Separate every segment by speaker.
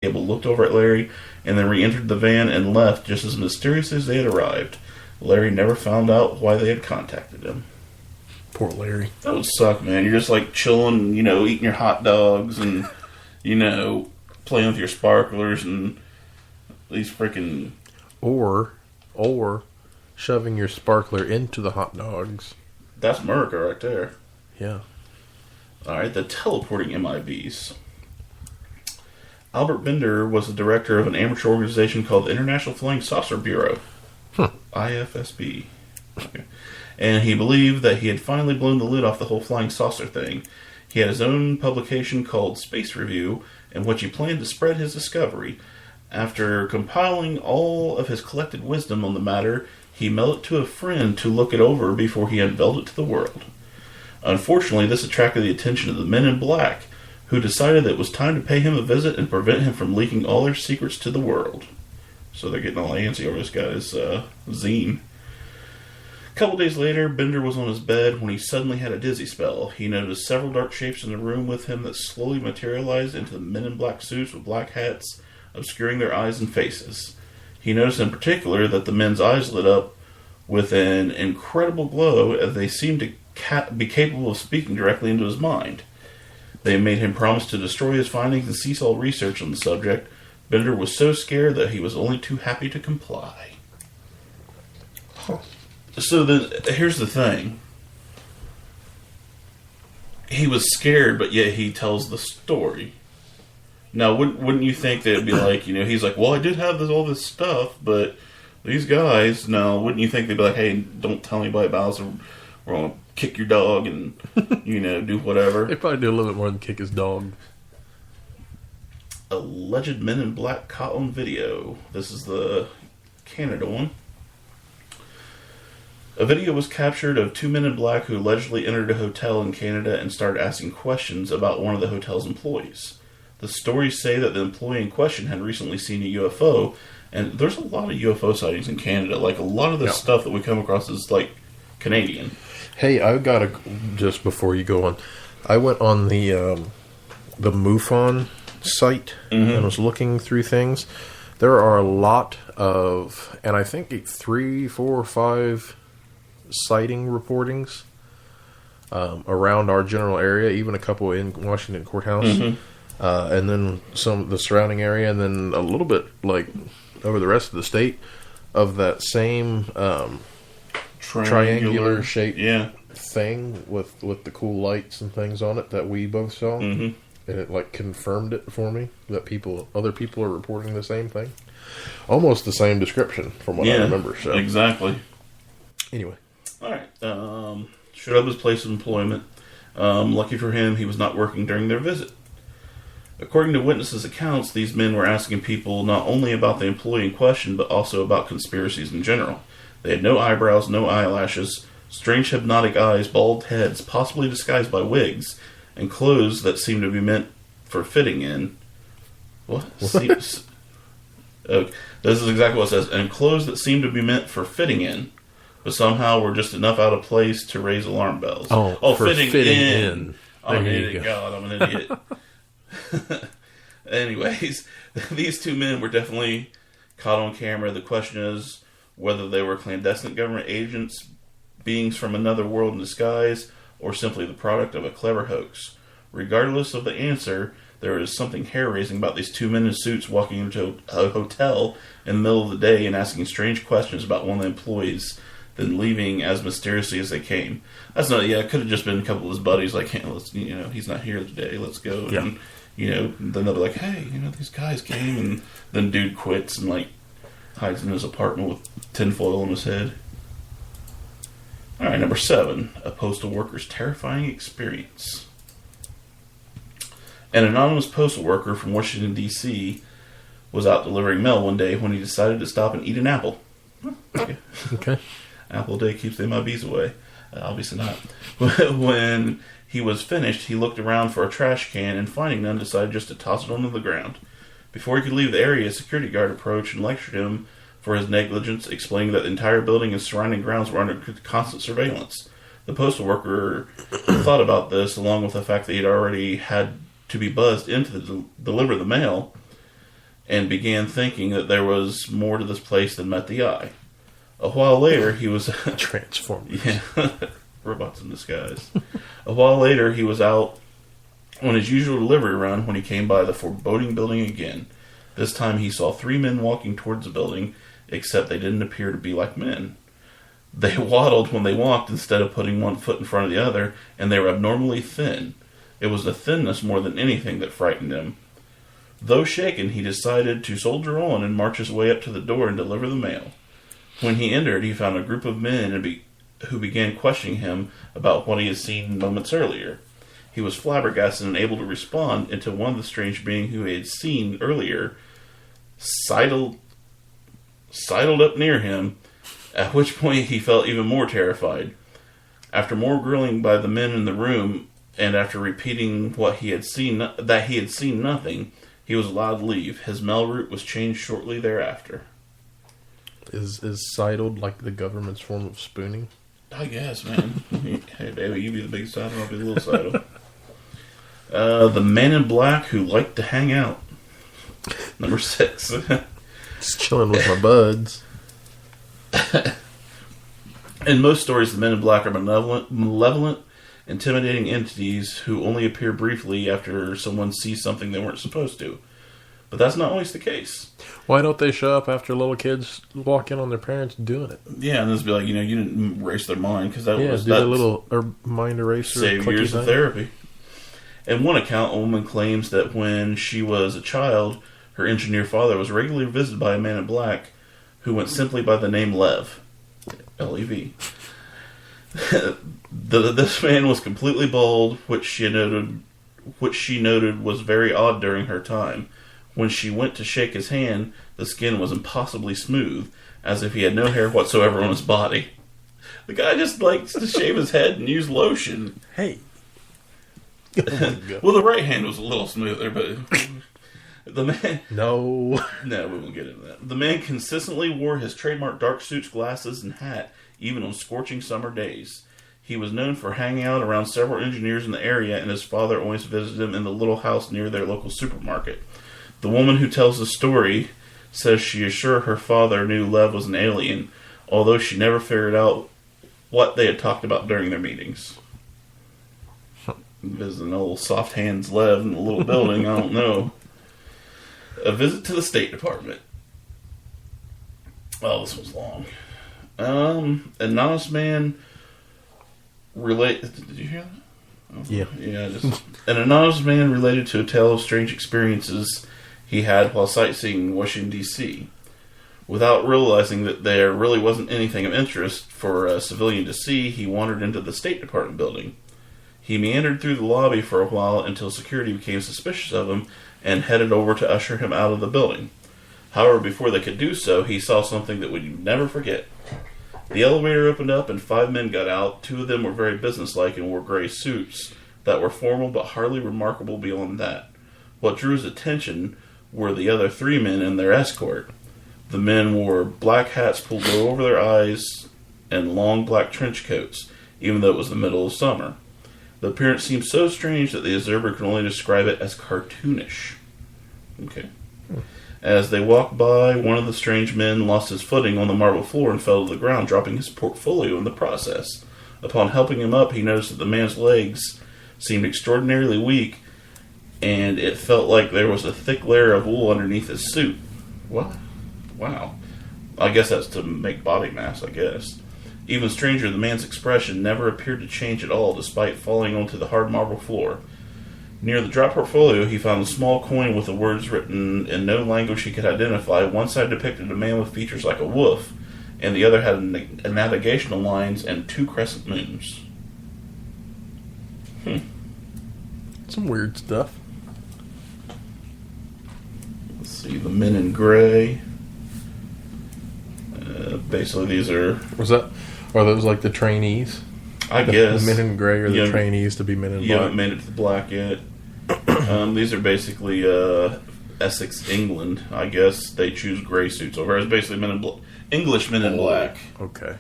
Speaker 1: Cable looked over at Larry and then re-entered the van and left just as mysterious as they had arrived. Larry never found out why they had contacted him.
Speaker 2: Poor Larry.
Speaker 1: That would suck, man. You're just like chilling, eating your hot dogs and, playing with your sparklers and these freaking...
Speaker 2: Or shoving your sparkler into the hot dogs.
Speaker 1: That's America right there.
Speaker 2: Yeah.
Speaker 1: Alright, the teleporting MIBs. Albert Bender was the director of an amateur organization called the International Flying Saucer Bureau. IFSB. Okay. And he believed that he had finally blown the lid off the whole flying saucer thing. He had his own publication called Space Review, in which he planned to spread his discovery. After compiling all of his collected wisdom on the matter, he mailed it to a friend to look it over before he unveiled it to the world. Unfortunately, this attracted the attention of the Men in Black, who decided that it was time to pay him a visit and prevent him from leaking all their secrets to the world. So they're getting all antsy over this guy's zine. A couple days later, Bender was on his bed when he suddenly had a dizzy spell. He noticed several dark shapes in the room with him that slowly materialized into the Men in Black suits with black hats, obscuring their eyes and faces. He noticed in particular that the men's eyes lit up with an incredible glow as they seemed to be capable of speaking directly into his mind. They made him promise to destroy his findings and cease all research on the subject. Bender was so scared that he was only too happy to comply. So here's the thing. He was scared, but yet he tells the story. Now, wouldn't you think that it'd be like, he's like, well, I did have all this stuff, but these guys, no, wouldn't you think they'd be like, hey, don't tell anybody about us, or we're going to kick your dog and, do whatever.
Speaker 2: They probably do a little bit more than kick his dog.
Speaker 1: Alleged Men in Black caught-on video. This is the Canada one. A video was captured of two men in black who allegedly entered a hotel in Canada and started asking questions about one of the hotel's employees. The stories say that the employee in question had recently seen a UFO, and there's a lot of UFO sightings in Canada. Like, a lot of the stuff that we come across is, like, Canadian.
Speaker 2: Hey, I've got to, just before you go on, I went on the MUFON site and was looking through things. There are a lot of, and I think 3, 4, 5 sighting reportings around our general area, even a couple in Washington Courthouse, and then some of the surrounding area, and then a little bit like over the rest of the state of that same triangular shaped thing with the cool lights and things on it that we both saw, and it like confirmed it for me that other people are reporting the same thing, almost the same description from what I remember. So
Speaker 1: exactly.
Speaker 2: Anyway.
Speaker 1: All right. Showed up his place of employment. Lucky for him, he was not working during their visit. According to witnesses' accounts, these men were asking people not only about the employee in question, but also about conspiracies in general. They had no eyebrows, no eyelashes, strange hypnotic eyes, bald heads, possibly disguised by wigs, and clothes that seemed to be meant for fitting in. What? Okay. This is exactly what it says. And clothes that seemed to be meant for fitting in, but somehow were just enough out of place to raise alarm bells.
Speaker 2: Oh, fitting in.
Speaker 1: I'm an idiot. God, I'm an idiot. Anyways, these two men were definitely caught on camera. The question is whether they were clandestine government agents, beings from another world in disguise, or simply the product of a clever hoax. Regardless of the answer, there is something hair-raising about these two men in suits walking into a hotel in the middle of the day and asking strange questions about one of the employees, then leaving as mysteriously as they came. That's not, it could have just been a couple of his buddies, like, hey, let's, he's not here today, let's go.
Speaker 2: Yeah.
Speaker 1: And, then they'll be like, hey, these guys came, and then dude quits and, like, hides in his apartment with tinfoil on his head. Alright, number 7, a postal worker's terrifying experience. An anonymous postal worker from Washington, D.C. was out delivering mail one day when he decided to stop and eat an apple.
Speaker 2: Okay.
Speaker 1: Apple Day keeps the MIBs away. Obviously not. When he was finished, he looked around for a trash can and finding none, decided just to toss it onto the ground. Before he could leave the area, a security guard approached and lectured him for his negligence, explaining that the entire building and surrounding grounds were under constant surveillance. The postal worker thought about this, along with the fact that he'd already had to be buzzed in to deliver the mail. and began thinking that there was more to this place than met the eye. A while later, he was...
Speaker 2: Transformers.
Speaker 1: Yeah, robots in disguise. A while later, he was out on his usual delivery run when he came by the foreboding building again. This time he saw 3 men walking towards the building, except they didn't appear to be like men. They waddled when they walked instead of putting one foot in front of the other, and they were abnormally thin. It was the thinness more than anything that frightened him. Though shaken, he decided to soldier on and march his way up to the door and deliver the mail. When he entered, he found a group of men who began questioning him about what he had seen moments earlier. He was flabbergasted and unable to respond until one of the strange beings who he had seen earlier sidled up near him, at which point he felt even more terrified. After more grilling by the men in the room, and after repeating that he had seen nothing, he was allowed to leave. His mail route was changed shortly thereafter.
Speaker 2: Is sidled like the government's form of spooning?
Speaker 1: I guess, man. Hey, baby, you be the big sidle, I'll be the little sidle. The man in black who liked to hang out. Number 6.
Speaker 2: Just chilling with my buds.
Speaker 1: In most stories, the men in black are malevolent, intimidating entities who only appear briefly after someone sees something they weren't supposed to. But that's not always the case.
Speaker 2: Why don't they show up after little kids walk in on their parents doing it?
Speaker 1: Yeah, and just be like, you didn't erase their mind, because that was
Speaker 2: do a little mind eraser.
Speaker 1: Save years of therapy. In one account, a woman claims that when she was a child, her engineer father was regularly visited by a man in black who went simply by the name Lev. L-E-V. This man was completely bald, which she noted was very odd during her time. When she went to shake his hand, the skin was impossibly smooth, as if he had no hair whatsoever on his body. The guy just likes to shave his head and use lotion.
Speaker 2: Hey.
Speaker 1: Well, the right hand was a little smoother, but the man...
Speaker 2: No,
Speaker 1: we won't get into that. The man consistently wore his trademark dark suits, glasses, and hat, even on scorching summer days. He was known for hanging out around several engineers in the area, and his father always visited him in the little house near their local supermarket. The woman who tells the story says she is sure her father knew Lev was an alien, although she never figured out what they had talked about during their meetings. Visiting old soft hands Lev in the little building, I don't know. A visit to the State Department. Oh, this was long. An anonymous man Did you hear that?
Speaker 2: Yeah.
Speaker 1: An anonymous man related to a tale of strange experiences he had while sightseeing Washington, D.C. Without realizing that there really wasn't anything of interest for a civilian to see, he wandered into the State Department building. He meandered through the lobby for a while until security became suspicious of him and headed over to usher him out of the building. However, before they could do so, he saw something that we'd never forget. The elevator opened up and 5 men got out. 2 of them were very businesslike and wore gray suits that were formal but hardly remarkable beyond that. What drew his attention were the other 3 men and their escort. The men wore black hats pulled low over their eyes and long black trench coats, even though it was the middle of summer. The appearance seemed so strange that the observer could only describe it as cartoonish. Okay. As they walked by, one of the strange men lost his footing on the marble floor and fell to the ground, dropping his portfolio in the process. Upon helping him up, he noticed that the man's legs seemed extraordinarily weak, and it felt like there was a thick layer of wool underneath his suit. What? Wow. I guess that's to make body mass, I guess. Even stranger, the man's expression never appeared to change at all, despite falling onto the hard marble floor. Near the dropped portfolio, he found a small coin with the words written in no language he could identify. One side depicted a man with features like a wolf, and the other had a navigational lines and 2 crescent moons.
Speaker 2: Some weird stuff.
Speaker 1: Let's see, the men in gray. Basically, these are...
Speaker 2: Are those like the trainees?
Speaker 1: I guess.
Speaker 2: The men in gray are the trainees to be men in black.
Speaker 1: You haven't made it to the black yet. These are basically Essex, England. I guess they choose gray suits over. It's basically English men in black.
Speaker 2: Okay.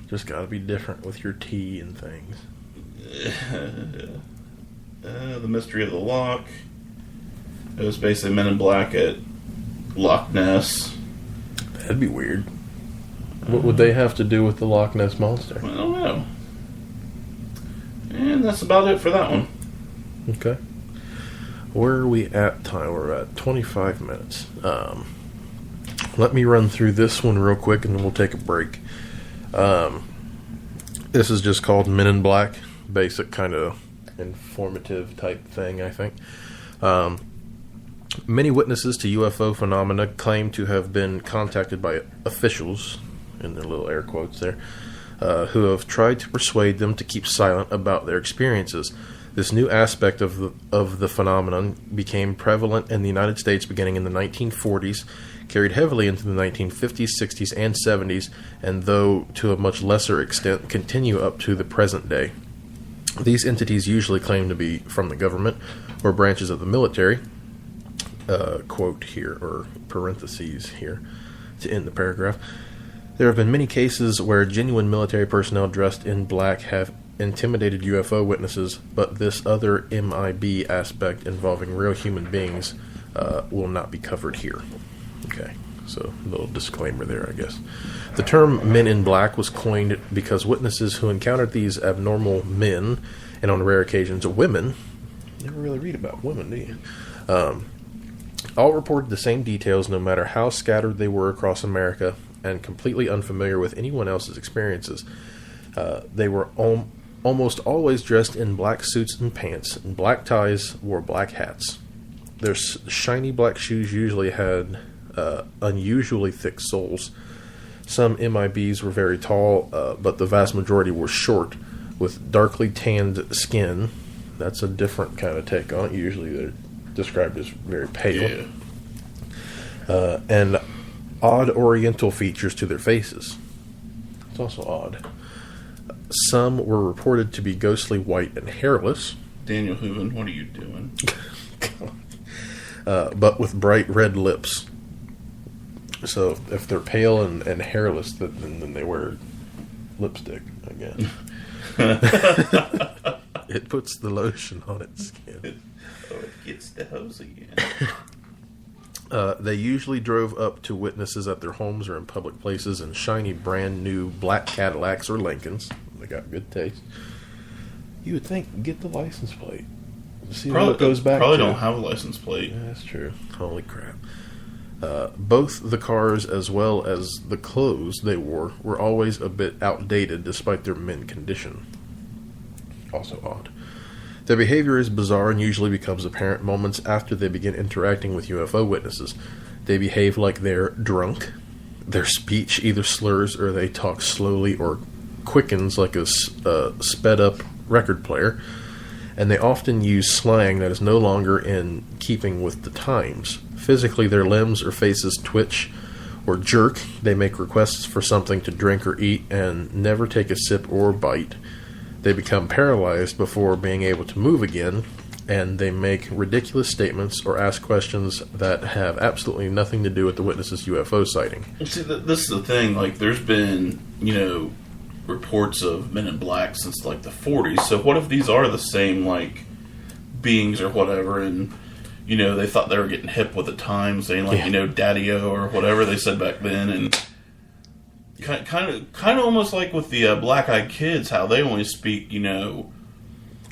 Speaker 2: Just got to be different with your tea and things.
Speaker 1: The mystery of the lock. It was basically Men in Black at Loch Ness.
Speaker 2: That'd be weird. What would they have to do with the Loch Ness Monster?
Speaker 1: I don't know. And that's about it for that one.
Speaker 2: Okay. Where are we at time? We're at 25 minutes. Let me run through this one real quick and then we'll take a break. This is just called Men in Black. Basic kind of informative type thing, I think. Many witnesses to UFO phenomena claim to have been contacted by officials, in their little air quotes there, who have tried to persuade them to keep silent about their experiences. This new aspect of the phenomenon became prevalent in the United States beginning in the 1940s, carried heavily into the 1950s, 60s, and 70s, and though to a much lesser extent, continue up to the present day. These entities usually claim to be from the government or branches of the military. Quote here, or parentheses here, to end the paragraph. There have been many cases where genuine military personnel dressed in black have intimidated UFO witnesses, but this other MIB aspect involving real human beings will not be covered here. Okay, so a little disclaimer there, I guess. The term Men in Black was coined because witnesses who encountered these abnormal men, and on rare occasions women, you never really read about women, do you? All reported the same details no matter how scattered they were across America and completely unfamiliar with anyone else's experiences. They were almost always dressed in black suits and pants, and black ties, wore black hats. Their shiny black shoes usually had unusually thick soles. Some MIBs were very tall, but the vast majority were short, with darkly tanned skin. That's a different kind of take on it. Usually they're described as very pale. Yeah. And odd oriental features to their faces. It's also odd. Some were reported to be ghostly white and hairless.
Speaker 1: Daniel Hooven, what are you doing?
Speaker 2: But with bright red lips. So if they're pale and hairless, then they wear lipstick, I guess. It puts the lotion on its skin.
Speaker 1: Oh, it gets the hose again.
Speaker 2: They usually drove up to witnesses at their homes or in public places in shiny, brand new black Cadillacs or Lincolns. They got good taste. You would think, get the license plate. See what it goes back
Speaker 1: probably
Speaker 2: to.
Speaker 1: Don't have a license plate.
Speaker 2: Yeah, that's true. Holy crap. Both the cars as well as the clothes they wore were always a bit outdated despite their mint condition. Also odd. Their behavior is bizarre and usually becomes apparent moments after they begin interacting with UFO witnesses. They behave like they're drunk. Their speech either slurs or they talk slowly or quickens like a sped-up record player. And they often use slang that is no longer in keeping with the times. Physically, their limbs or faces twitch or jerk. They make requests for something to drink or eat and never take a sip or bite. They become paralyzed before being able to move again, and they make ridiculous statements or ask questions that have absolutely nothing to do with the witness's UFO sighting.
Speaker 1: See, this is the thing. Like, there's been, reports of Men in Black since, like, the 40s. So what if these are the same, like, beings or whatever, and, they thought they were getting hip with the times, saying, like, Daddy-O or whatever they said back then, and kind of almost like with the Black-Eyed Kids, how they only speak,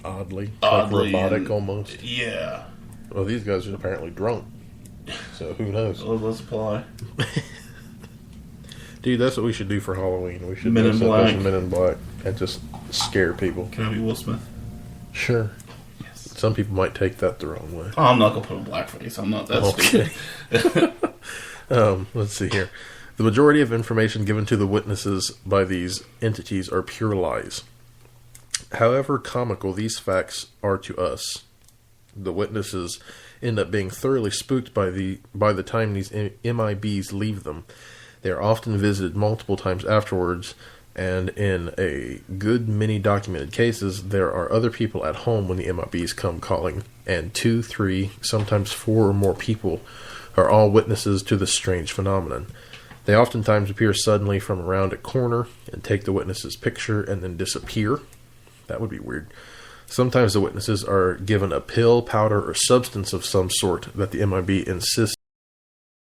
Speaker 2: Oddly. Like robotic almost.
Speaker 1: Yeah.
Speaker 2: Well, these guys are apparently drunk. So who knows?
Speaker 1: Well, let's apply.
Speaker 2: Dude, that's what we should do for Halloween. We should
Speaker 1: Men in Black.
Speaker 2: Men in Black and just scare people.
Speaker 1: Can I be Will Smith?
Speaker 2: Sure.
Speaker 1: Yes.
Speaker 2: Some people might take that the wrong way.
Speaker 1: Oh, I'm not going to put on blackface. I'm not that stupid.
Speaker 2: Let's see here. The majority of information given to the witnesses by these entities are pure lies. However comical these facts are to us, the witnesses end up being thoroughly spooked by the time these MIBs leave them. They are often visited multiple times afterwards, and in a good many documented cases, there are other people at home when the MIBs come calling, and 2, 3, sometimes 4 or more people are all witnesses to this strange phenomenon. They oftentimes appear suddenly from around a corner and take the witness's picture and then disappear. That would be weird. Sometimes the witnesses are given a pill, powder, or substance of some sort that the MIB insists